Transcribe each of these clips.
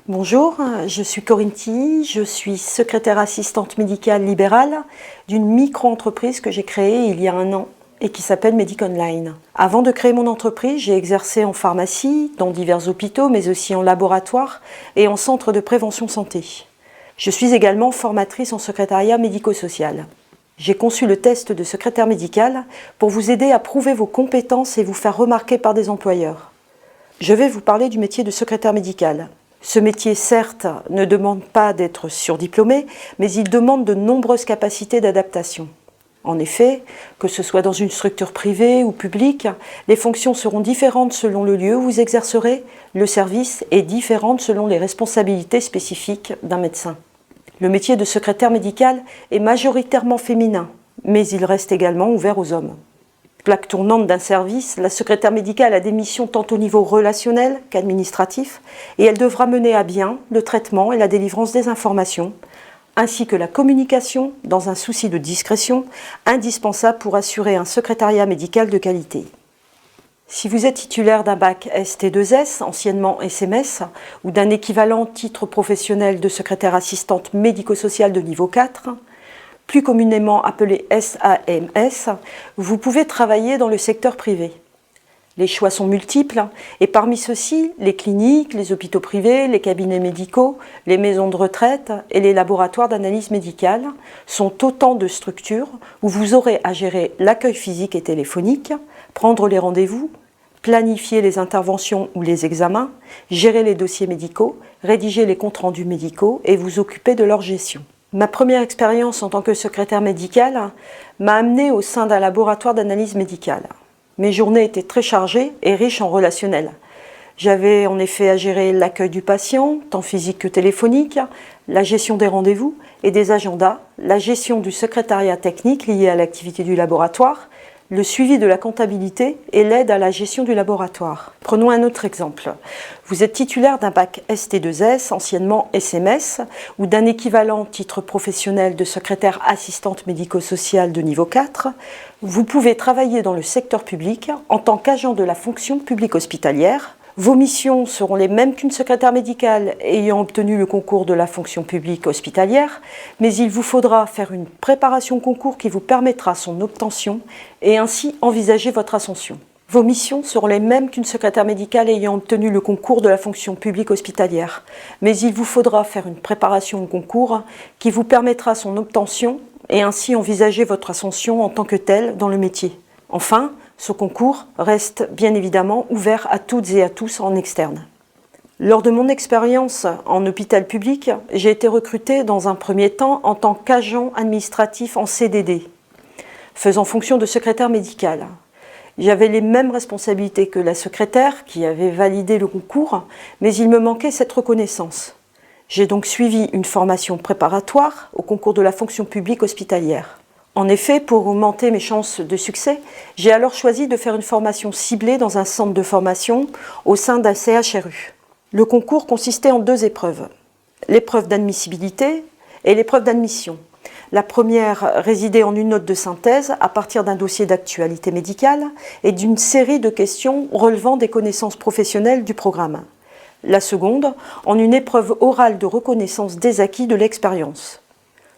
Bonjour, je suis Corinne Tilly, je suis secrétaire assistante médicale libérale d'une micro-entreprise que j'ai créée il y a 1 an et qui s'appelle Mediconline. Avant de créer mon entreprise, j'ai exercé en pharmacie, dans divers hôpitaux, mais aussi en laboratoire et en centre de prévention santé. Je suis également formatrice en secrétariat médico-social. J'ai conçu le test de secrétaire médical pour vous aider à prouver vos compétences et vous faire remarquer par des employeurs. Je vais vous parler du métier de secrétaire médical. Ce métier, certes, ne demande pas d'être surdiplômé, mais il demande de nombreuses capacités d'adaptation. En effet, que ce soit dans une structure privée ou publique, les fonctions seront différentes selon le lieu où vous exercerez, le service est différent selon les responsabilités spécifiques d'un médecin. Le métier de secrétaire médical est majoritairement féminin, mais il reste également ouvert aux hommes. Plaque tournante d'un service, la secrétaire médicale a des missions tant au niveau relationnel qu'administratif et elle devra mener à bien le traitement et la délivrance des informations, ainsi que la communication dans un souci de discrétion indispensable pour assurer un secrétariat médical de qualité. Si vous êtes titulaire d'un bac ST2S, anciennement SMS, ou d'un équivalent titre professionnel de secrétaire assistante médico-sociale de niveau 4, plus communément appelé SAMS, vous pouvez travailler dans le secteur privé. Les choix sont multiples et parmi ceux-ci, les cliniques, les hôpitaux privés, les cabinets médicaux, les maisons de retraite et les laboratoires d'analyse médicale sont autant de structures où vous aurez à gérer l'accueil physique et téléphonique, prendre les rendez-vous, planifier les interventions ou les examens, gérer les dossiers médicaux, rédiger les comptes rendus médicaux et vous occuper de leur gestion. Ma première expérience en tant que secrétaire médicale m'a amenée au sein d'un laboratoire d'analyse médicale. Mes journées étaient très chargées et riches en relationnel. J'avais en effet à gérer l'accueil du patient, tant physique que téléphonique, la gestion des rendez-vous et des agendas, la gestion du secrétariat technique lié à l'activité du laboratoire, le suivi de la comptabilité et l'aide à la gestion du laboratoire. Prenons un autre exemple. Vous êtes titulaire d'un bac ST2S, anciennement SMS, ou d'un équivalent titre professionnel de secrétaire assistante médico-sociale de niveau 4. Vous pouvez travailler dans le secteur public en tant qu'agent de la fonction publique hospitalière. Vos missions seront les mêmes qu'une secrétaire médicale ayant obtenu le concours de la fonction publique hospitalière, mais il vous faudra faire une préparation concours qui vous permettra son obtention et ainsi envisager votre ascension. Vos missions seront les mêmes qu'une secrétaire médicale ayant obtenu le concours de la fonction publique hospitalière, mais il vous faudra faire une préparation au concours qui vous permettra son obtention et ainsi envisager votre ascension en tant que telle dans le métier. Enfin, ce concours reste bien évidemment ouvert à toutes et à tous en externe. Lors de mon expérience en hôpital public, j'ai été recrutée dans un premier temps en tant qu'agent administratif en CDD, faisant fonction de secrétaire médical. J'avais les mêmes responsabilités que la secrétaire qui avait validé le concours, mais il me manquait cette reconnaissance. J'ai donc suivi une formation préparatoire au concours de la fonction publique hospitalière. En effet, pour augmenter mes chances de succès, j'ai alors choisi de faire une formation ciblée dans un centre de formation au sein d'un CHRU. Le concours consistait en 2 épreuves, l'épreuve d'admissibilité et l'épreuve d'admission. La première résidait en une note de synthèse à partir d'un dossier d'actualité médicale et d'une série de questions relevant des connaissances professionnelles du programme. La seconde en une épreuve orale de reconnaissance des acquis de l'expérience.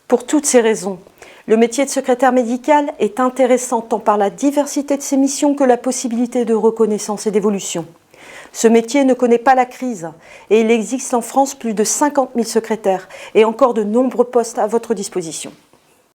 Pour toutes ces raisons, le métier de secrétaire médical est intéressant tant par la diversité de ses missions que la possibilité de reconnaissance et d'évolution. Ce métier ne connaît pas la crise et il existe en France plus de 50 000 secrétaires et encore de nombreux postes à votre disposition.